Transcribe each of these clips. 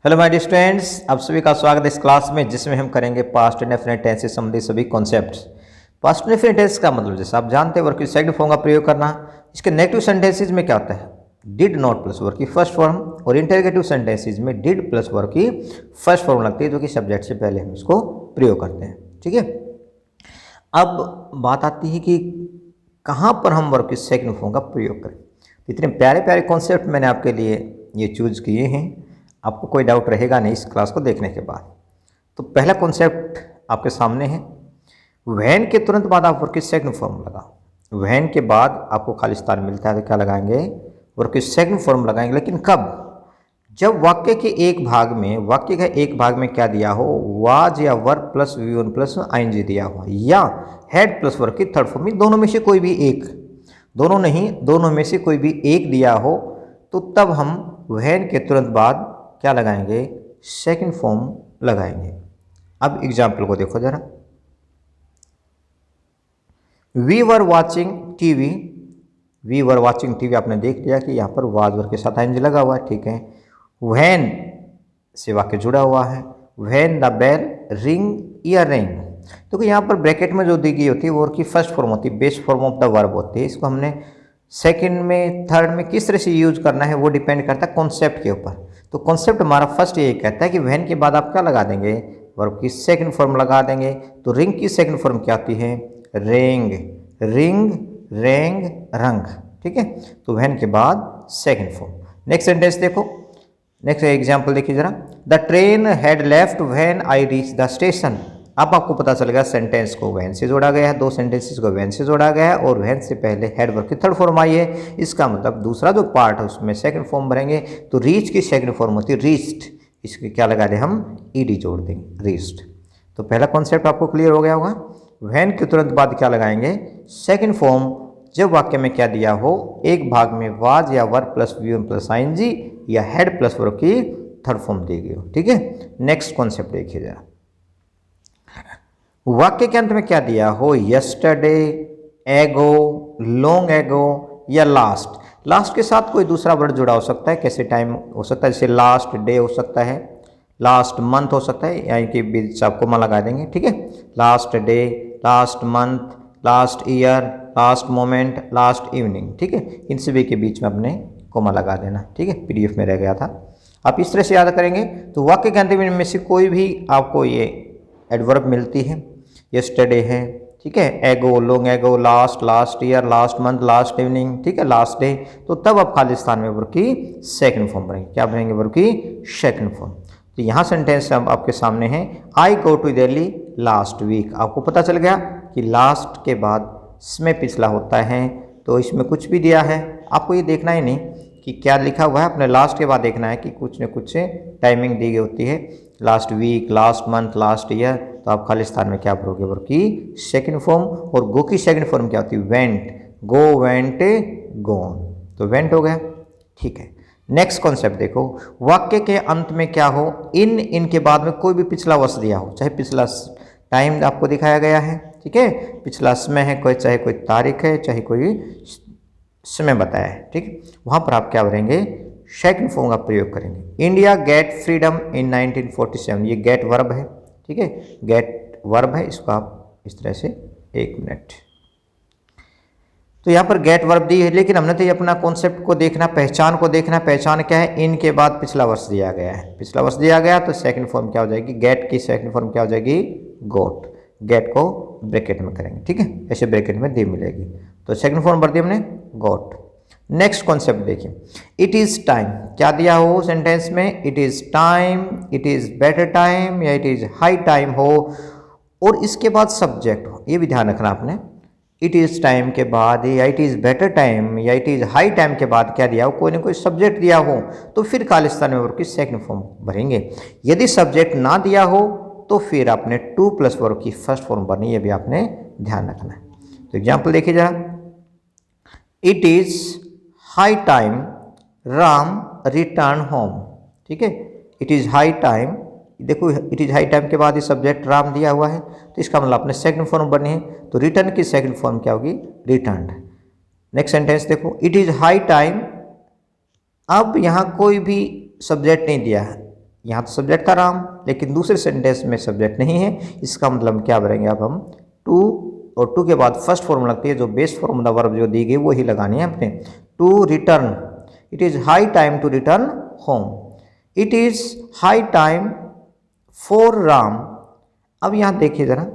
Hello my dear students, आप सभी का स्वागत है इस क्लास में जिसमें हम करेंगे पास्ट इंडेफिनिट टेंस से संबंधित सभी कॉन्सेप्ट्स। पास्ट इंडेफिनिट टेंस का मतलब जैसे आप जानते हैं वर्ब की सेकंड फॉर्म का प्रयोग करना। इसके नेगेटिव सेंटेंसेज में क्या होता है? डिड नॉट प्लस वर्ब की फर्स्ट फॉर्म, और इंटरगेटिव सेंटेंसेज में डिड प्लस वर्ब की फर्स्ट फॉर्म लगती है, जो कि सब्जेक्ट से पहले हम इसको प्रयोग करते हैं। ठीक है, अब बात आती है कि कहाँ पर हम वर्ब की सेकंड फॉर्म का प्रयोग करें। इतने प्यारे प्यारे कॉन्सेप्ट मैंने आपके लिए ये चूज किए हैं, आपको कोई डाउट रहेगा नहीं इस क्लास को देखने के बाद। तो पहला कॉन्सेप्ट आपके सामने है, व्हेन के तुरंत बाद आप वर्ब की सेकंड फॉर्म लगाओ। व्हेन के बाद आपको खाली स्थान मिलता है तो क्या लगाएंगे? वर्ब की सेकंड फॉर्म लगाएंगे। लेकिन कब? जब वाक्य के एक भाग में, वाक्य का एक भाग में क्या दिया हो, वाज या verb plus V1 plus ING दिया हो, या हैड प्लस वर्ब की थर्ड फॉर्म में दोनों में से कोई भी एक, दोनों नहीं दोनों में से कोई भी एक दिया हो, तो तब हम व्हेन के तुरंत बाद क्या लगाएंगे? सेकंड फॉर्म लगाएंगे। अब एग्जाम्पल को देखो जरा। We were watching TV, we were watching TV आपने देख लिया कि यहाँ पर वाज वर्ब के साथ आईएनजी लगा हुआ है। ठीक है, व्हेन से वाक्य जुड़ा हुआ है, when the bell ring ear ring, तो यहाँ पर ब्रैकेट में जो दी गई होती है वो की फर्स्ट फॉर्म होती है, base form of the verb होती है। इसको हमने सेकंड में थर्ड में किस तरह से यूज करना है वो डिपेंड करता है कॉन्सेप्ट के ऊपर। तो कॉन्सेप्ट हमारा फर्स्ट ये कहता है कि व्हेन के बाद आप क्या लगा देंगे? वर्ब की सेकंड फॉर्म लगा देंगे। तो रिंग की सेकंड फॉर्म क्या आती है? रिंग, रिंग, रेंग, रंग। ठीक है, तो व्हेन के बाद सेकंड फॉर्म। नेक्स्ट सेंटेंस देखो, नेक्स्ट एग्जाम्पल देखिए जरा। The train had left when I reach the station. अब आपको पता चल गया सेंटेंस को व्हेन से जोड़ा गया है, दो सेंटेंसेस को व्हेन से जोड़ा गया है, और व्हेन से पहले हैड वर्ब की थर्ड फॉर्म आई है। इसका मतलब दूसरा जो पार्ट है उसमें सेकंड फॉर्म भरेंगे। तो रीच की सेकंड फॉर्म होती है रीच्ड, इसके क्या लगा दें हम? ईडी जोड़ देंगे, रीच्ड। तो पहला कॉन्सेप्ट आपको क्लियर हो गया होगा। व्हेन के तुरंत बाद क्या लगाएंगे? Second form. जब वाक्य में क्या दिया हो, एक भाग में वाज या verb plus V1 plus ING या हैड प्लस वर्ब की थर्ड फॉर्म दी गई हो। ठीक है, नेक्स्ट कॉन्सेप्ट देखिए जरा। वाक्य के अंत में क्या दिया हो, यस्टरडे, एगो, लॉन्ग एगो या लास्ट। लास्ट के साथ कोई दूसरा वर्ड जुड़ा हो सकता है, कैसे टाइम हो सकता है, जैसे लास्ट डे हो सकता है, लास्ट मंथ हो सकता है, यानी कि बीच आप कोमा लगा देंगे। ठीक है, last day, last month, last year, last moment, last evening. ठीक है, इन सभी के बीच में अपने कोमा लगा देना। ठीक है, पीडीएफ में रह गया था, आप इस तरह से याद करेंगे। तो वाक्य के अंत में से कोई भी आपको ये एडवर्ब मिलती है, यस्टरडे है, ठीक है, एगो, long ago, last, last year, last month, last evening, ठीक है, लास्ट डे, तो तब आप खाली स्थान में वर्ब की सेकंड फॉर्म भरेंगे। क्या भरेंगे? वर्ब की सेकंड फॉर्म। तो यहाँ सेंटेंस अब आपके सामने है, I go to Delhi last week. आपको पता चल गया कि लास्ट के बाद इसमें पिछला होता है, तो इसमें कुछ भी दिया है, आपको ये देखना ही नहीं कि क्या लिखा हुआ है, अपने लास्ट के बाद देखना है कि कुछ न कुछ टाइमिंग दी गई होती है, last week, last month, last year. तो आप खाली स्थान में क्या भरोगे? वर्ब की सेकंड फॉर्म। और गो की सेकंड फॉर्म क्या होती है? Went, go, went, gone. तो वेंट हो गया। ठीक है, नेक्स्ट कॉन्सेप्ट देखो। वाक्य के अंत में क्या हो, इन के बाद में कोई भी पिछला वर्ष दिया हो, चाहे पिछला टाइम आपको दिखाया गया है, ठीक है, पिछला समय है कोई, चाहे कोई तारीख है, चाहे कोई समय बताया है, ठीक, वहाँ पर आप क्या भरेंगे? सेकंड फॉर्म का प्रयोग करेंगे। इंडिया गेट फ्रीडम इन 1947, ये गेट वर्ब है। ठीक है, गेट वर्ब है, इसको आप इस तरह से, एक मिनट, तो यहाँ पर गेट वर्ब दी है, लेकिन हमने तो ये अपना कॉन्सेप्ट को देखना, पहचान को देखना। पहचान क्या है? इन के बाद पिछला वर्ष दिया गया है, पिछला वर्ष दिया गया, तो सेकंड फॉर्म क्या हो जाएगी? गेट की सेकंड फॉर्म क्या हो जाएगी? गोट। गेट को ब्रैकेट में करेंगे, ठीक है, ऐसे ब्रैकेट में दी मिलेगी, तो सेकंड फॉर्म भर दी हमने, गोट। नेक्स्ट कॉन्सेप्ट देखिए, इट इज टाइम। क्या दिया हो सेंटेंस में? It is time, it is better time, या इट इज हाई टाइम हो, और इसके बाद सब्जेक्ट हो, ये भी ध्यान रखना आपने। इट इज टाइम के बाद या इट इज बेटर टाइम या इट इज हाई टाइम के बाद क्या दिया हो? कोई ना कोई सब्जेक्ट दिया हो, तो फिर खाली स्थान में वर्ब की सेकंड फॉर्म भरेंगे। यदि सब्जेक्ट ना दिया हो तो फिर आपने टू प्लस वर्ब की फर्स्ट फॉर्म भरनी, ये भी आपने ध्यान रखना है। तो एग्जाम्पल देखिए जरा। It is high time Ram return home. ठीक है, इट इज हाई टाइम, देखो इट इज हाई टाइम के बाद ये सब्जेक्ट राम दिया हुआ है, तो इसका मतलब आपने सेकंड फॉर्म बनी है, तो रिटर्न की सेकंड फॉर्म क्या होगी? रिटर्न्ड। नेक्स्ट सेंटेंस देखो, इट इज हाई टाइम। अब यहाँ कोई भी सब्जेक्ट नहीं दिया है, यहाँ तो सब्जेक्ट था राम, लेकिन दूसरे सेंटेंस में सब्जेक्ट नहीं है। इसका मतलब क्या भरेंगे अब हम, टू, और टू के बाद फर्स्ट फॉर्म लगती है, जो बेस फॉर्म वर्ब जो दी गई वो ही लगानी है अपने। To return, it is high time to return home, it is high time for Ram. अब यहाँ देखिए ज़रा,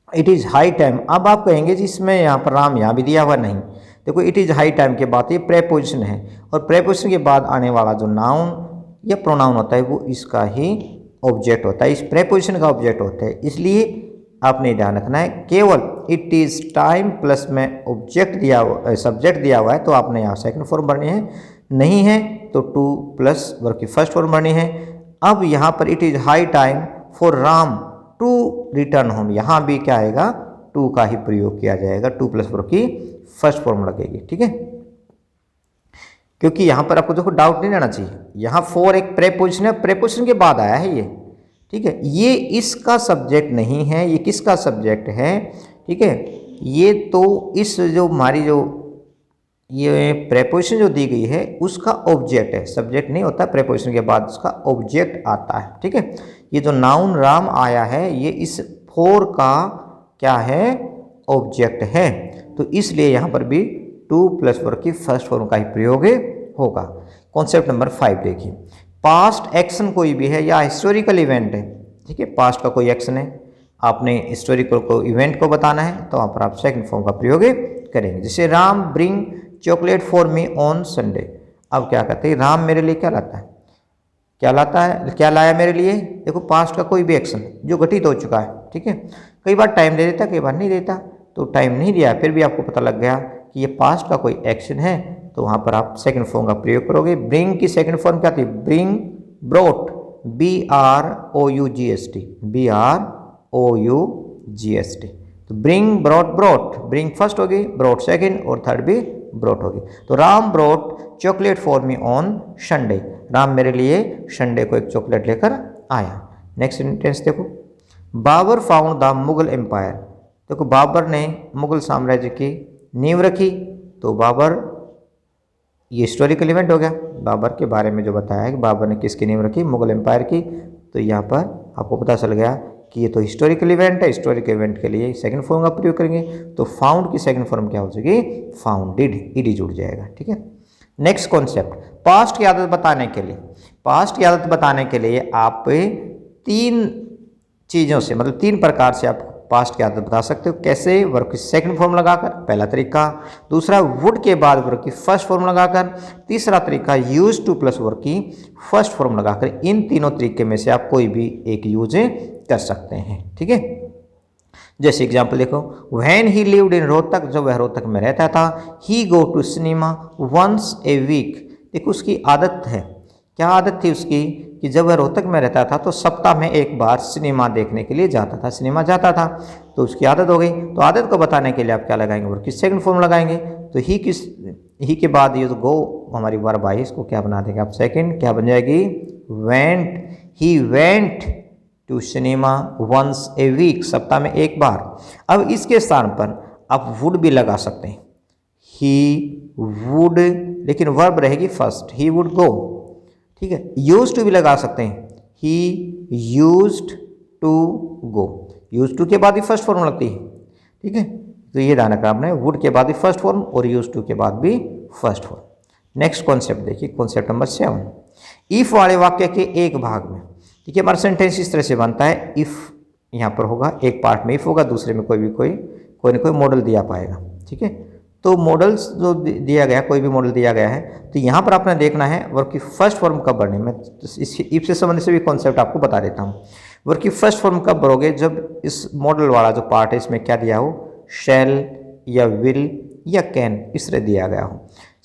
इट इज़ हाई टाइम, अब आप कहेंगे जी इसमें यहाँ पर राम यहाँ भी दिया हुआ नहीं। देखो इट इज़ हाई टाइम के बाद ये प्रेपोजिशन है, और प्रेपोजिशन के बाद आने वाला जो नाउन या प्रोनाउन होता है वो इसका ही ऑब्जेक्ट होता है, इस प्रेपोजिशन का ऑब्जेक्ट होता है। इसलिए आपने ध्यान रखना है, केवल इट इज़ टाइम प्लस में ऑब्जेक्ट दिया हुआ, सब्जेक्ट दिया हुआ है तो आपने यहाँ सेकंड फॉर्म भरनी है, नहीं है तो टू प्लस वर्ब की फर्स्ट फॉर्म भरनी है। अब यहाँ पर it is high time for Ram to return home, यहाँ भी क्या आएगा, टू का ही प्रयोग किया जाएगा, टू प्लस वर्ब की फर्स्ट फॉर्म लगेगी, ठीक है। क्योंकि यहाँ पर आपको देखो डाउट नहीं रहना चाहिए, यहाँ फॉर एक प्रेपोजिशन है, प्रेपोजिशन के बाद आया है ये, ठीक है। ये इसका सब्जेक्ट नहीं है, ये किसका सब्जेक्ट है, ठीक है। ये तो इस जो हमारी जो ये प्रेपोजिशन जो दी गई है उसका ऑब्जेक्ट है, सब्जेक्ट नहीं होता, प्रेपोजिशन के बाद उसका ऑब्जेक्ट आता है, ठीक है। ये जो नाउन राम आया है ये इस फोर का क्या है, ऑब्जेक्ट है, तो इसलिए यहाँ पर भी टू प्लस वर्ब की फर्स्ट फॉर्म का ही प्रयोग होगा। कॉन्सेप्ट नंबर 5 देखिए, पास्ट एक्शन कोई भी है या हिस्टोरिकल इवेंट है, ठीक है। पास्ट का कोई एक्शन है, आपने हिस्टोरिकल को इवेंट को बताना है तो वहाँ पर आप सेकंड फॉर्म का प्रयोग करेंगे। जैसे Ram bring chocolate for me on Sunday, अब क्या कहते हैं, राम मेरे लिए क्या लाता है, क्या लाता है, क्या लाया मेरे लिए। देखो पास्ट का कोई भी एक्शन जो घटित हो चुका है, ठीक है। कई बार टाइम दे देता, कई बार नहीं देता, तो टाइम नहीं दिया फिर भी आपको पता लग गया कि ये पास्ट का कोई एक्शन है, तो वहाँ पर आप सेकंड फॉर्म का प्रयोग करोगे। ब्रिंग की सेकंड फॉर्म क्या थी, ब्रिंग ब्रोट, BROUGST, BROUGST, तो bring brought, brought, bring first होगी, ब्रोट सेकंड, और थर्ड भी ब्रोट होगी। तो Ram brought chocolate for me on Sunday, Ram मेरे लिए संडे को एक चॉकलेट लेकर आया। नेक्स्ट सेंटेंस देखो, Babur found the Mughal empire, देखो बाबर ने मुगल साम्राज्य की नींव रखी, तो बाबर ये हिस्टोरिकल इवेंट हो गया, बाबर के बारे में जो बताया है कि बाबर ने किसकी नींव रखी, मुगल एम्पायर की, तो यहाँ पर आपको पता चल गया कि ये तो हिस्टोरिकल इवेंट है, हिस्टोरिकल इवेंट के लिए सेकंड फॉर्म का प्रयोग करेंगे, तो फाउंड की सेकंड फॉर्म क्या हो जाएगी, फाउंडेड, ईडी जुड़ जाएगा, ठीक है। नेक्स्ट कॉन्सेप्ट, पास्ट की आदत बताने के लिए, पास्ट की आदत बताने के लिए आप तीन चीज़ों से, मतलब तीन प्रकार से आप पास्ट की आदत बता सकते हो। कैसे, वर्ब की सेकंड फॉर्म लगाकर, पहला तरीका। दूसरा, वुड के बाद वर्ब की फर्स्ट फॉर्म लगाकर। तीसरा तरीका, यूज टू प्लस वर्ब की फर्स्ट फॉर्म लगाकर। इन तीनों तरीके में से आप कोई भी एक यूज कर सकते हैं, ठीक है। जैसे एग्जाम्पल देखो, when he lived in Rohtak, जब वह रोहतक में रहता था। He go to cinema once a week, देखो उसकी आदत है, क्या आदत थी उसकी, कि जब वह रोहतक में रहता था तो सप्ताह में एक बार सिनेमा देखने के लिए जाता था, सिनेमा जाता था, तो उसकी आदत हो गई। तो आदत को बताने के लिए आप क्या लगाएंगे, वर्ब की सेकंड फॉर्म लगाएंगे। तो ही के बाद ये जो गो हमारी वर्ब आई, इसको क्या बना देंगे आप, सेकंड, क्या बन जाएगी, went, he went to cinema once a week, सप्ताह में एक बार। अब इसके स्थान पर आप वुड भी लगा सकते हैं, ही वुड, लेकिन वर्ब रहेगी फर्स्ट, ही वुड गो, ठीक है। यूज टू भी लगा सकते हैं, he used to go, use to के बाद ही फर्स्ट फॉर्म लगती है, ठीक है। तो ये ध्यान रखना आपने, वुड के बाद भी फर्स्ट फॉर्म और यूज टू के बाद भी फर्स्ट फॉर्म। नेक्स्ट कॉन्सेप्ट देखिए, कॉन्सेप्ट नंबर 7, इफ वाले वाक्य के एक भाग में, ठीक है। हमारा सेंटेंस इस तरह से बनता है, इफ यहाँ पर होगा, एक पार्ट में इफ होगा, दूसरे में कोई ना कोई मॉडल दिया पाएगा, ठीक है। तो मॉडल्स जो दिया गया, कोई भी मॉडल दिया गया है, तो यहाँ पर आपने देखना है वर्ब की फर्स्ट फॉर्म कब भरनी। मैं इस इफ से संबंधित से भी कॉन्सेप्ट आपको बता देता हूँ। वर्ब की फर्स्ट फॉर्म कब भरोगे, जब इस मॉडल वाला जो पार्ट है इसमें क्या दिया हो, शैल या विल या कैन, इस तरह दिया गया हो।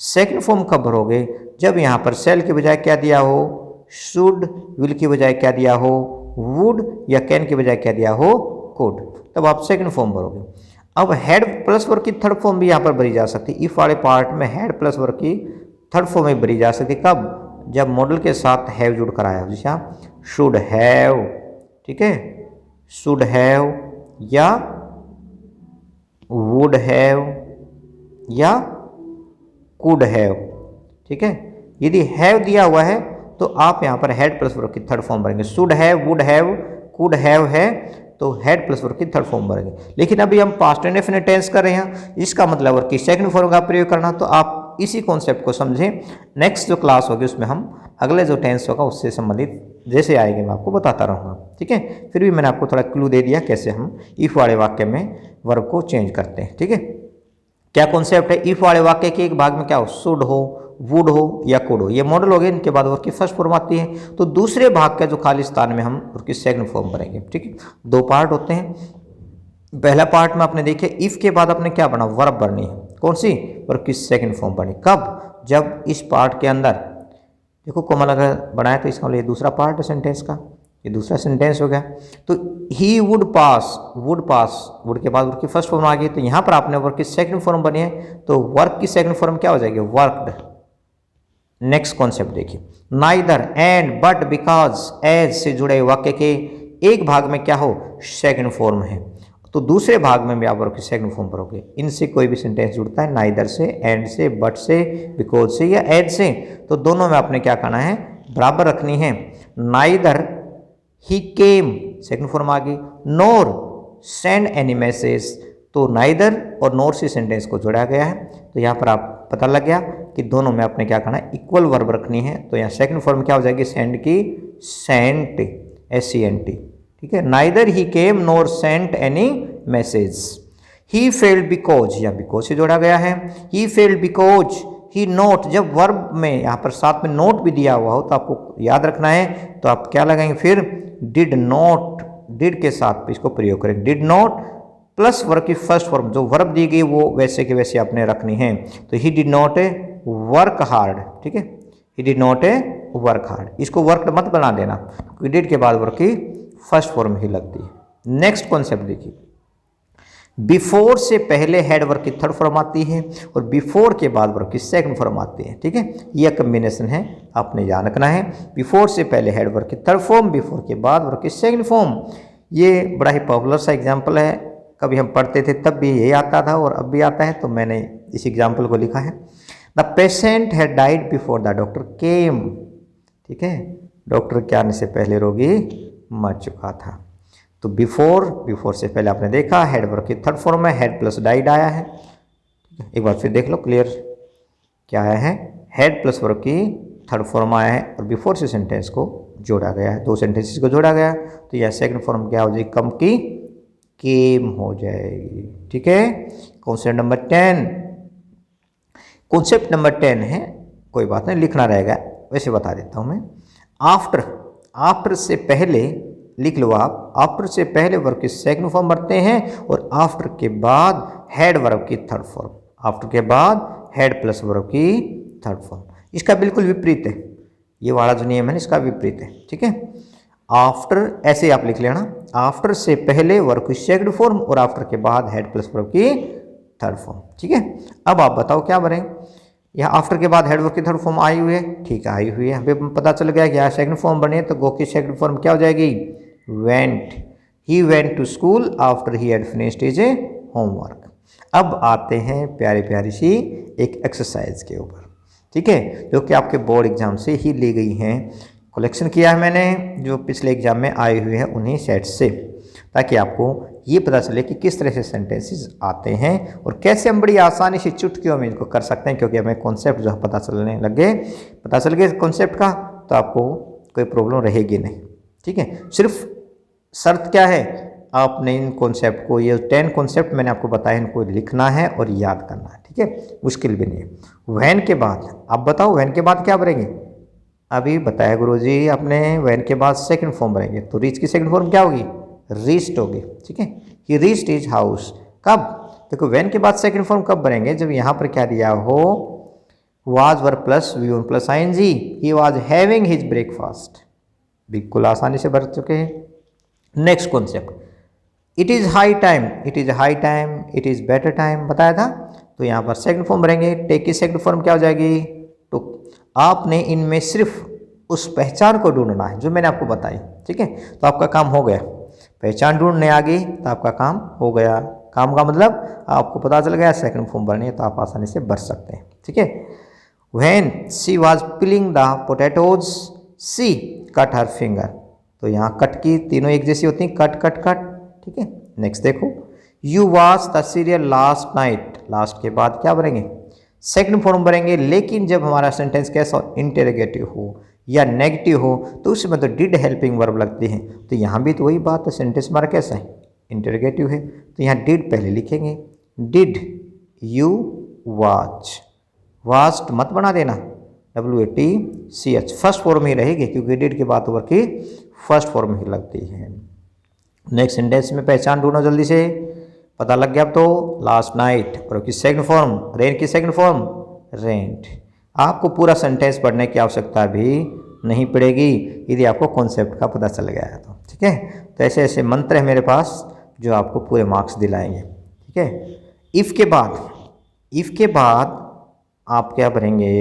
सेकंड फॉर्म कब भरोगे, जब यहाँ पर शैल के बजाय क्या दिया हो, शुड, विल की बजाय क्या दिया हो, वुड, या कैन की बजाय क्या दिया हो, कुड, तब आप सेकंड फॉर्म भरोगे। अब हेड प्लस वर्ब की थर्ड फॉर्म भी यहाँ पर भरी जा सकती है, इफ वाले पार्ट में हेड प्लस वर्ब की थर्ड फॉर्म में भरी जा सकती है, कब, जब मॉडल के साथ हैव जुड़ कर आया हो, जैसे शुड हैव, ठीक है, शुड हैव या वुड हैव या कुड हैव, ठीक है। यदि हैव दिया हुआ है तो आप यहाँ पर हैड प्लस वर्ब की थर्ड फॉर्म भरेंगे। Should have, would have, could have है तो हैड प्लस वर्ब की थर्ड फॉर्म भरेंगे। लेकिन अभी हम पास्ट इंडेफिनिट टेंस कर रहे हैं, इसका मतलब वर्ब की सेकंड फॉर्म का प्रयोग करना। तो आप इसी कॉन्सेप्ट को समझें। नेक्स्ट जो क्लास होगी उसमें हम अगले जो टेंस होगा उससे संबंधित जैसे आएगी मैं आपको बताता रहूँगा, ठीक है। फिर भी मैंने आपको थोड़ा क्लू दे दिया कैसे हम इफ वाले वाक्य में वर्ब को चेंज करते हैं, ठीक है। क्या कॉन्सेप्ट है, इफ वाले वाक्य के एक भाग में क्या हो, शुड हो, वुड हो या कुड हो, ये मॉडल हो गए। इनके बाद वर्ब की फर्स्ट फॉर्म आती है। तो दूसरे भाग का जो खाली स्थान में हम वर्ब की सेकंड फॉर्म भरेंगे, ठीक है। दो पार्ट होते हैं। पहला पार्ट में आपने देखे इफ के बाद आपने क्या बना, वर्ब भरनी है। कौन सी, वर्ब की सेकंड फॉर्म भरनी। कब, जब इस पार्ट के अंदर देखो कोमल अगर बनाए तो इसका ये दूसरा पार्ट है सेंटेंस का, ये दूसरा सेंटेंस हो गया। तो he would pass, would pass, would के बाद वर्ब की फर्स्ट फॉर्म आ गई। तो यहाँ पर आपने वर्ब की सेकंड फॉर्म बनी है, तो वर्ब की सेकंड फॉर्म क्या हो जाएगी, वर्कड। नेक्स्ट कॉन्सेप्ट देखिए, neither, and, but, because, as से जुड़े वाक्य के एक भाग में क्या हो, सेकंड फॉर्म है। तो दूसरे भाग में भी आप वर्ब की सेकंड फॉर्म भरोगे। इनसे कोई भी सेंटेंस जुड़ता है, नाइदर से, एंड से, बट से, बिकॉज से या एज से, तो दोनों में आपने क्या करना है, बराबर रखनी है। Neither he came, second form आ गई, नोर सेंड एनी मैसेज, तो नाइदर और नोर से सेंटेंस को जोड़ा गया है। तो यहाँ पर आप पता लग गया कि दोनों में आपने क्या करना है, इक्वल वर्ब रखनी है। तो यहाँ सेकंड फॉर्म क्या हो जाएगी, सेंड की सेंट, SENT, ठीक है। Neither he came nor sent any message. He failed because, या बिकॉज से जोड़ा गया है। He failed because he not, जब वर्ब में यहाँ पर साथ में नोट भी दिया हुआ हो तो आपको याद रखना है, तो आप क्या लगाएंगे फिर, डिड नॉट, डिड के साथ इसको प्रयोग करेंगे। डिड नॉट प्लस वर्ब की फर्स्ट फॉर्म, जो वर्ब दी गई वो वैसे के वैसे आपने रखनी है। तो he did not work hard, ठीक है। He did not work hard, इसको वर्क मत बना देना, क्योंकि डिड के बाद वर्ब की फर्स्ट फॉर्म ही लगती है। नेक्स्ट कॉन्सेप्ट देखिए, बिफोर से पहले हेड वर्ब की थर्ड फॉर्म आती है और बिफोर के बाद वर्ब की सेकंड फॉर्म आती है, ठीक है। यह कॉम्बिनेशन है, आपने याद रखना है। बिफोर से पहले हेड वर्ब की थर्ड फॉर्म, बिफोर के बाद वर्ब की सेकंड फॉर्म। ये बड़ा ही पॉपुलर सा एग्जाम्पल है, कभी हम पढ़ते थे तब भी यही आता था और अब भी आता है, तो मैंने इस एग्जाम्पल को लिखा है। The patient had died before the doctor केम, ठीक है। डॉक्टर के आने से पहले रोगी मर चुका था। तो बिफोर, बिफोर से पहले आपने देखा हेड वर्ब की थर्ड फॉर्म में हेड प्लस डाइड आया है, ठीक है। एक बार फिर देख लो क्लियर क्या आया है, हेड प्लस वर्ब की थर्ड फॉर्म आया है और बिफोर से सेंटेंस को जोड़ा गया है, दो सेंटेंसेस को जोड़ा गया। तो यह सेकंड फॉर्म क्या हो जाएगी, कम की केम हो जाएगी, ठीक है। कॉन्सेप्ट नंबर 10, कॉन्सेप्ट नंबर 10 है, कोई बात नहीं लिखना रहेगा, वैसे बता देता हूँ मैं। आफ्टर, आफ्टर से पहले लिख लो आप, आफ्टर से पहले वर्ब की सेकंड फॉर्म भरते हैं और आफ्टर के बाद हेड वर्ब की थर्ड फॉर्म, आफ्टर के बाद हेड प्लस वर्ब की थर्ड फॉर्म। इसका बिल्कुल विपरीत है, ये वाला जो नियम है इसका विपरीत है, ठीक है। आफ्टर ऐसे आप लिख लेना, आफ्टर से पहले वर्ब की सेकंड फॉर्म और आफ्टर के बाद हेड प्लस वर्ब की थर्ड फॉर्म, ठीक है। अब आप बताओ क्या भरें, यहाँ आफ्टर के बाद हेड वर्ब की थर्ड फॉर्म आई हुई है, ठीक है आई हुई है। हमें पता चल गया कि यहाँ सेकंड फॉर्म बने, तो गो की सेकंड फॉर्म क्या हो जाएगी, went. He went to school after he had finished his homework. अब आते हैं प्यारी प्यारी सी एक एक्सरसाइज के ऊपर, ठीक है, जो कि आपके बोर्ड एग्जाम से ही ली गई हैं। कलेक्शन किया है मैंने जो पिछले एग्जाम में आए हुए हैं उन्हीं सेट से, ताकि आपको ये पता चले कि किस तरह से सेंटेंसेस आते हैं और कैसे हम बड़ी आसानी से चुटकियों में इनको कर सकते हैं। क्योंकि हमें कॉन्सेप्ट जो पता चलने लग गए, पता चल गए कॉन्सेप्ट का, तो आपको कोई प्रॉब्लम रहेगी नहीं, ठीक है। सिर्फ शर्त क्या है, आपने इन कॉन्सेप्ट को, ये 10 कॉन्सेप्ट मैंने आपको बताया, इनको लिखना है और याद करना है, ठीक है, मुश्किल भी नहीं है। वैन के बाद आप बताओ, वैन के बाद क्या भरेंगे, अभी बताया गुरुजी आपने, वैन के बाद सेकंड फॉर्म भरेंगे। तो रीच की सेकंड फॉर्म क्या होगी, रीच्ड होगी, ठीक है। ही रीच्ड हिज हाउस, कब, देखो वैन के बाद सेकंड फॉर्म कब भरेंगे, जब यहाँ पर क्या दिया हो, was verb plus V1 plus ING, he was having his breakfast, बिल्कुल आसानी से भर चुके हैं। Next concept, it is high time, it is high time, it is better time बताया था, तो यहाँ पर सेकंड फॉर्म भरेंगे। टेक की सेकंड फॉर्म क्या हो जाएगी, टुक। आपने इनमें सिर्फ उस पहचान को ढूंढना है जो मैंने आपको बताई, ठीक है, तो आपका काम हो गया। पहचान ढूंढने आ गई तो आपका काम हो गया। काम का मतलब आपको पता चल गया सेकंड फॉर्म भरनी है, तो आप आसानी से भर सकते हैं, ठीक है। When she was peeling the potatoes, she cut her finger, तो यहाँ कट की तीनों एक जैसी होती हैं, कट कट कट, ठीक है। नेक्स्ट देखो, you watch the serial last night, last के बाद क्या बनेंगे, सेकंड फॉर्म बनेंगे। लेकिन जब हमारा सेंटेंस कैसा हो, इंटेरोगेटिव हो या नेगेटिव हो तो उसमें तो डिड हेल्पिंग वर्ब लगती है। तो यहाँ भी तो वही बात है, सेंटेंस हमारा कैसा है, इंटेरोगेटिव है, तो यहाँ डिड पहले लिखेंगे, डिड यू वॉच, वास्ट मत बना देना, WATCH फर्स्ट फॉर्म ही रहेगी क्योंकि डिड के बाद वर्ब की फर्स्ट फॉर्म ही लगती है। नेक्स्ट सेंटेंस में पहचान ढूंढो जल्दी से, पता लग गया अब तो, लास्ट नाइट और की सेकंड फॉर्म, रेन की सेकंड फॉर्म रेंट। आपको पूरा सेंटेंस पढ़ने की आवश्यकता भी नहीं पड़ेगी यदि आपको कॉन्सेप्ट का पता चल गया है तो, ठीक है। तो ऐसे ऐसे मंत्र है मेरे पास जो आपको पूरे मार्क्स दिलाएंगे, ठीक है। इफ़ के बाद आप क्या भरेंगे,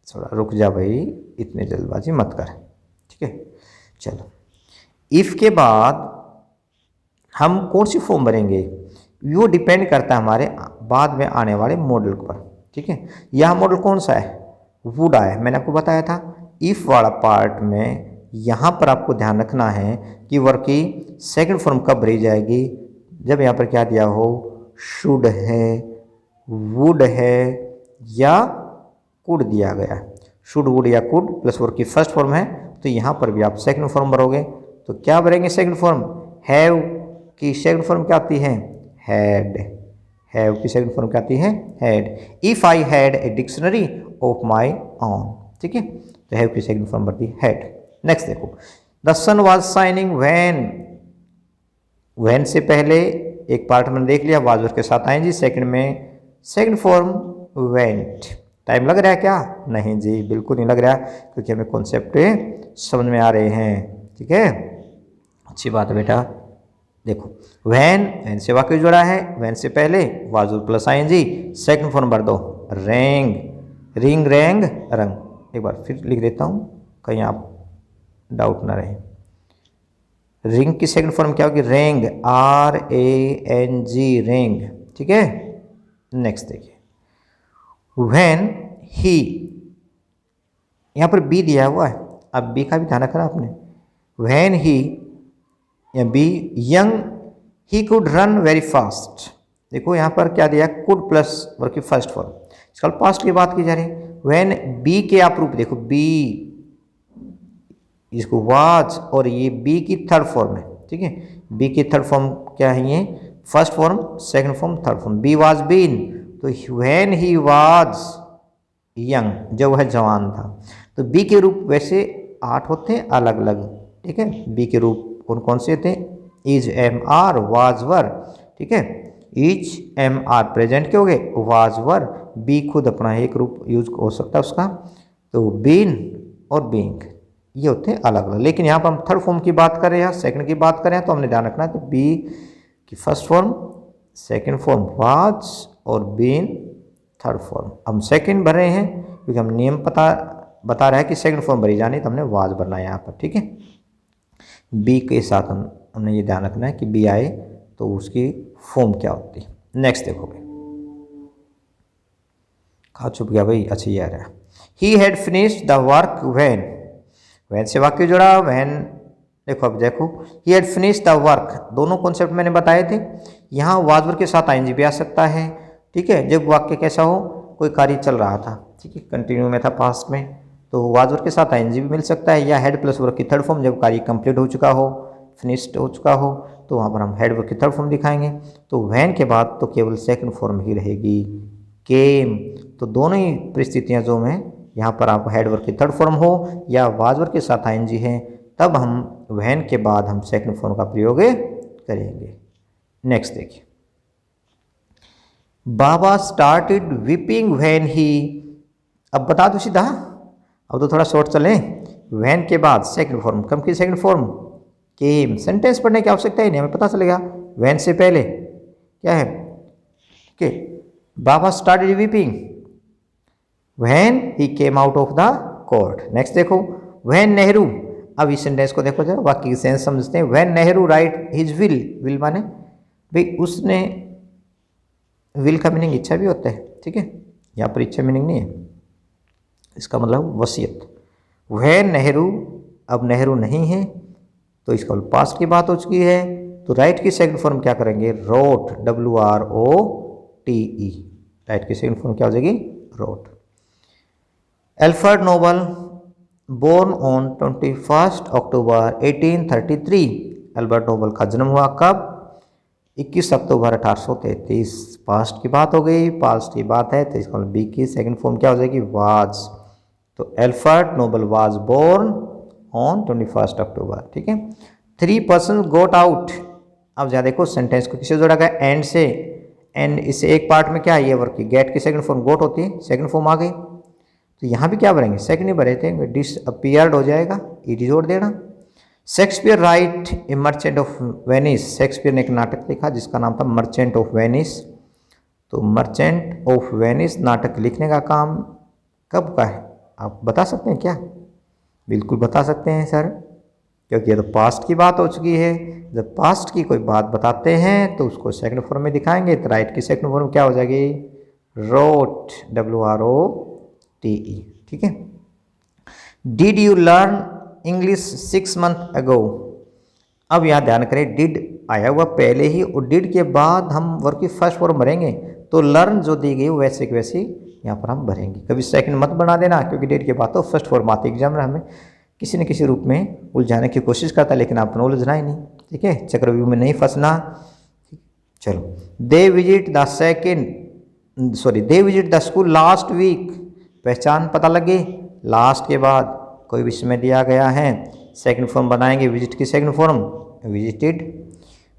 थोड़ा रुक जा भाई, इतनी जल्दबाजी मत कर, ठीक है। चलो, इफ़ के बाद हम कौन सी फॉर्म भरेंगे, वो डिपेंड करता है हमारे बाद में आने वाले मॉडल पर, ठीक है। यह मॉडल कौन सा है, वुड आया, मैंने आपको बताया था। इफ़ वाला पार्ट में यहाँ पर आपको ध्यान रखना है कि वर्ब की सेकंड फॉर्म कब भरी जाएगी, जब यहाँ पर क्या दिया हो, शुड है, वुड है या कुड दिया गया है। शुड वुड या कुड प्लस वर्ब की फर्स्ट फॉर्म है, तो यहाँ पर भी आप सेकंड फॉर्म भरोगे। तो क्या भरेंगे सेकंड फॉर्म, हैव की सेकंड फॉर्म क्या आती है, हैड, हैव की सेकंड फॉर्म क्या आती है, had. If I had a dictionary of my own, ठीक है, तो हैव की सेकंड फॉर्म बनती है हैड। नेक्स्ट देखो, the sun was shining when से पहले एक पार्ट में देख लिया, वाज के साथ आएंगे, सेकंड में सेकंड फॉर्म वेंट। टाइम लग रहा है क्या, नहीं जी बिल्कुल नहीं लग रहा, क्योंकि हमें कॉन्सेप्ट समझ में आ रहे हैं, ठीक है। अच्छी बात है बेटा। देखो, वैन से वाक्य जुड़ा है, वैन से पहले was plus I N G, second form भर दो, रेंग, रिंग रैंग रंग। एक बार फिर लिख देता हूँ कहीं आप डाउट ना रहे। रिंग की सेकंड फॉर्म क्या होगी, रेंग, RANG रेंग, ठीक है। नेक्स्ट देखिए, व्हेन ही, यहाँ पर बी दिया हुआ है, अब बी का भी ध्यान रखना आपने। व्हेन ही या be young he could run very fast, देखो यहाँ पर क्या दिया, कुड प्लस वर्ब की फर्स्ट फॉर्म, इसका पास्ट की बात की जा रही है। व्हेन बी के आप रूप देखो, बी इसको वाज और ये बी की थर्ड फॉर्म है, ठीक है। बी की थर्ड फॉर्म क्या है, ये first form, second form, third form. Be was been, तो व्हेन ही वाज यंग, जब वह जवान था। तो बी के रूप वैसे 8 होते हैं अलग अलग, ठीक है। बी के रूप कौन कौन से थे, इज, एम, आर, वाज, वर, ठीक है। इज, एम, आर प्रेजेंट के हो गए, वाज, वर, बी खुद अपना एक रूप यूज हो सकता है उसका, तो बीन और बीइंग ये होते हैं अलग अलग। लेकिन यहाँ पर हम थर्ड फॉर्म की बात करें या सेकंड की बात करें तो हमने ध्यान रखना है कि बी की first form, second form was और बीन थर्ड फॉर्म। हम सेकंड भर रहे हैं क्योंकि हम नियम बता रहा है कि सेकंड फॉर्म भरी जानी, तो हमने वाज भरना है यहाँ पर, ठीक है। बी के साथ हमने ये ध्यान रखना है कि बी आए तो उसकी फॉर्म क्या होती है। नेक्स्ट देखोगे, कहाँ छुप गया भाई, अच्छा ये आ रहा है। ही had finished the work when से वाक्य जुड़ा, व्हेन देखो, अब देखो, ही हैड फिनिश्ड द वर्क, दोनों कॉन्सेप्ट मैंने बताए थे। यहाँ वाज वर्ब के साथ आईएनजी भी आ सकता है, ठीक है, जब वाक्य कैसा हो, कोई कार्य चल रहा था, ठीक है, कंटिन्यू में था पास्ट में, तो वाज वर्ब के साथ आईएनजी भी मिल सकता है, या हेड प्लस वर्ब की थर्ड फॉर्म, जब कार्य कंप्लीट हो चुका हो, फिनिश्ड हो चुका हो, तो वहाँ पर हम हेड वर्ब की थर्ड फॉर्म दिखाएंगे। तो व्हेन के बाद तो केवल सेकंड फॉर्म ही रहेगी, केम। तो दोनों ही परिस्थितियाँ जो में यहाँ पर आपको हेड वर्ब की थर्ड फॉर्म हो या वाज वर्ब के साथ आईएनजी है, तब हम व्हेन के बाद हम सेकंड फॉर्म का प्रयोग करेंगे। नेक्स्ट देखिए, बाबा स्टार्टेड वीपिंग व्हेन ही, अब बता दो सीधा, अब तो थोड़ा शॉर्ट चलें। व्हेन के बाद सेकंड फॉर्म, कम की सेकंड फॉर्म केम। सेंटेंस पढ़ने की आवश्यकता ही नहीं, हमें पता चलेगा व्हेन से पहले क्या है, okay. Baba started weeping when he came out of the court. Next देखो, व्हेन नेहरू, अब इस सेंटेंस को देखो जरा, वाक्य की सेंस समझते हैं। When Nehru right his will माने भाई उसने, विल का मीनिंग इच्छा भी होता है, ठीक है, यहाँ पर इच्छा मीनिंग नहीं है, इसका मतलब वसीयत। वह नेहरू, अब नेहरू नहीं है तो इसका पास्ट की बात हो चुकी है, तो राइट की सेकंड फॉर्म क्या करेंगे, रोट, WROTE। राइट की सेकंड फॉर्म क्या हो जाएगी, wrote. Alfred Nobel born on 21 October 1833। Albert Nobel का जन्म हुआ कब, 21 अक्टूबर 1833। पास्ट की बात हो गई, पास्ट की बात है तो इसका बी की सेकंड फॉर्म क्या हो जाएगी, वाज। तो Alfred Nobel was born on 21 October, ठीक है। 3 पर्सन गोट आउट। अब ज़्यादा देखो सेंटेंस को किसे जोड़ा गया, एंड से। एंड इससे एक पार्ट में क्या है, ये वर्क की गेट की सेकंड फॉर्म गोट होती है, सेकंड फॉर्म आ गई। तो यहाँ भी क्या भरेंगे, सेकंड ही भरे थे, डिसअपियर्ड हो जाएगा, ईडी जोड़ देना। Shakespeare right A merchant of Venice. Shakespeare ने एक नाटक लिखा जिसका नाम था मर्चेंट ऑफ वेनिस। तो मर्चेंट ऑफ वेनिस नाटक लिखने का काम कब का है, आप बता सकते हैं क्या, बिल्कुल बता सकते हैं सर, क्योंकि ये तो पास्ट की बात हो चुकी है। जब पास्ट की कोई बात बताते हैं तो उसको सेकंड फॉर्म में दिखाएंगे, तो राइट की सेकंड फॉर्म क्या हो जाएगी, रोट, WROTE, ठीक है। Did you learn English 6 month ago. अब यहाँ ध्यान करें, डिड आया हुआ पहले ही और डिड के बाद हम वर्ब की फर्स्ट फॉर्म भरेंगे, तो लर्न जो दी गई वैसे की वैसी यहाँ पर हम भरेंगे। कभी सेकंड मत बना देना, क्योंकि डिड के बाद तो फर्स्ट फॉर्म आती है, एग्जाम में हमें किसी न किसी रूप में उलझाने की कोशिश करता है, लेकिन आपने उलझना ही नहीं, ठीक है, चक्रव्यूह में नहीं फंसना। चलो, they visit the school last week. पहचान पता लगे, लास्ट के बाद कोई भी समय दिया गया है, सेकंड फॉर्म बनाएंगे, विजिट की second form visited.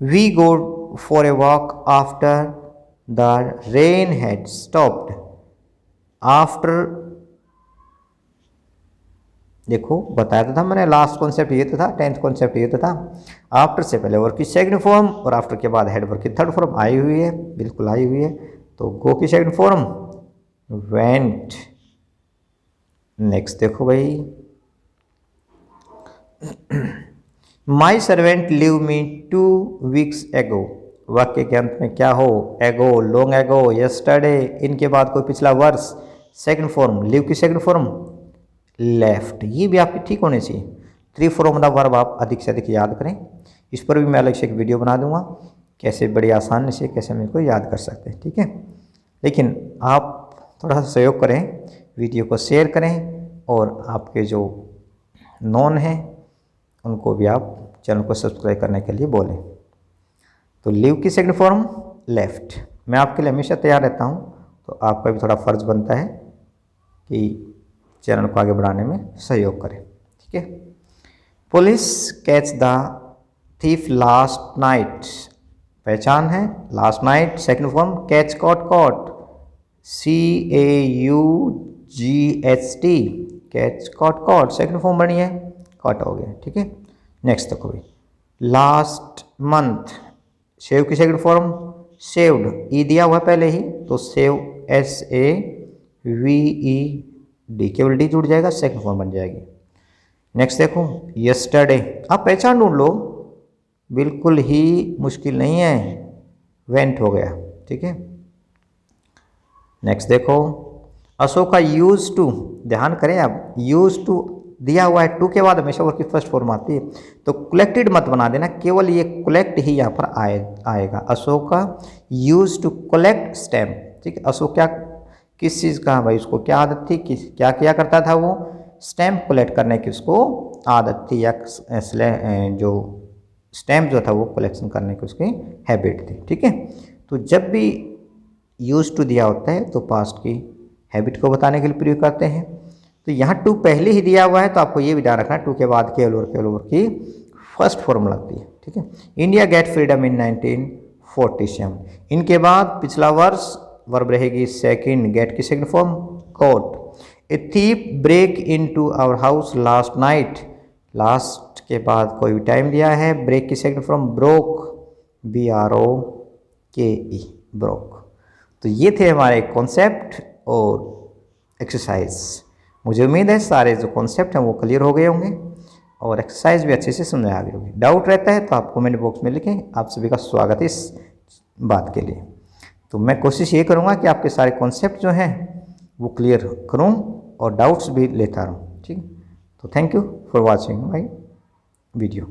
We go for a walk after the rain had stopped. After, देखो बताया तो था मैंने, लास्ट कॉन्सेप्ट ये तो था, 10th कॉन्सेप्ट ये तो था। आफ्टर से पहले वर्ब की सेकंड फॉर्म और आफ्टर के बाद हेड वर्ब की थर्ड फॉर्म आई हुई है, बिल्कुल आई हुई है। तो गो की सेकंड फॉर्म वेंट। नेक्स्ट देखो भाई, my servant leave me 2 weeks एगो। वाक्य के अंत में क्या हो, एगो, लॉन्ग एगो, यस्टरडे, इनके बाद कोई पिछला वर्ष, सेकंड फॉर्म, लीव की सेकंड फॉर्म लेफ्ट। ये भी आपकी ठीक होनी चाहिए। 3 फॉर्म द वर्ब आप अधिक से अधिक याद करें, इस पर भी मैं अलग से एक वीडियो बना दूंगा, कैसे बड़ी आसानी से कैसे हम इसको याद कर सकते हैं, ठीक है। लेकिन आप थोड़ा सा सहयोग करें, वीडियो को शेयर करें और आपके जो नॉन हैं उनको भी आप चैनल को सब्सक्राइब करने के लिए बोलें। तो लीव की सेकंड फॉर्म लेफ्ट। मैं आपके लिए हमेशा तैयार रहता हूँ, तो आपका भी थोड़ा फर्ज बनता है कि चैनल को आगे बढ़ाने में सहयोग करें, ठीक है। Police catch the thief last night. पहचान है, last night, second form catch, caught, caught, CAUGHT, catch, caught, caught, second form बनी है, कॉट हो गया, ठीक है। नेक्स्ट देखो भाई, लास्ट मंथ, सेव की सेकंड फॉर्म सेव्ड, ई दिया हुआ पहले ही, तो सेव, SAVED, केवल डी जुड़ जाएगा, सेकंड फॉर्म बन जाएगी। नेक्स्ट देखो, यस्टरडे, आप पहचान ढूंढ लो, बिल्कुल ही मुश्किल नहीं है, वेंट हो गया, ठीक है। नेक्स्ट देखो, अशोका यूज टू, ध्यान करें आप, यूज टू दिया हुआ है, टू के बाद हमेशा वर्ब की फर्स्ट फॉर्म आती है, तो कलेक्टेड मत बना देना, केवल ये कलेक्ट ही यहाँ पर आएगा। Ashoka use to collect stamp, ठीक है। अशोक क्या, किस चीज़ का भाई, उसको क्या आदत थी, क्या किया करता था वो, स्टैम्प कलेक्ट करने की उसको आदत थी, या जो स्टैम्प जो था वो कलेक्शन करने की उसकी हैबिट थी, ठीक है। तो जब भी यूज टू दिया होता है तो पास्ट की हैबिट को बताने के लिए प्रयोग करते हैं। तो यहाँ टू पहले ही दिया हुआ है, तो आपको ये भी ध्यान रखना, टू के बाद केवल ओवर की फर्स्ट फॉर्म लगती है, ठीक है। इंडिया गेट फ्रीडम इन 1947, इनके बाद पिछला वर्ष वर्ब रहेगी सेकंड, गेट की second form got. A thief break into our house last night, last के बाद कोई भी टाइम दिया है, ब्रेक की second form broke, BROKE, broke. तो ये थे हमारे कॉन्सेप्ट और एक्सरसाइज। मुझे उम्मीद है सारे जो कॉन्सेप्ट हैं वो क्लियर हो गए होंगे और एक्सरसाइज भी अच्छे से समझ आ गई होगी। डाउट रहता है तो आप कमेंट बॉक्स में लिखें, आप सभी का स्वागत है इस बात के लिए। तो मैं कोशिश ये करूँगा कि आपके सारे कॉन्सेप्ट जो हैं वो क्लियर करूँ और डाउट्स भी लेता रहूँ, ठीक है। तो thank you for watching my video.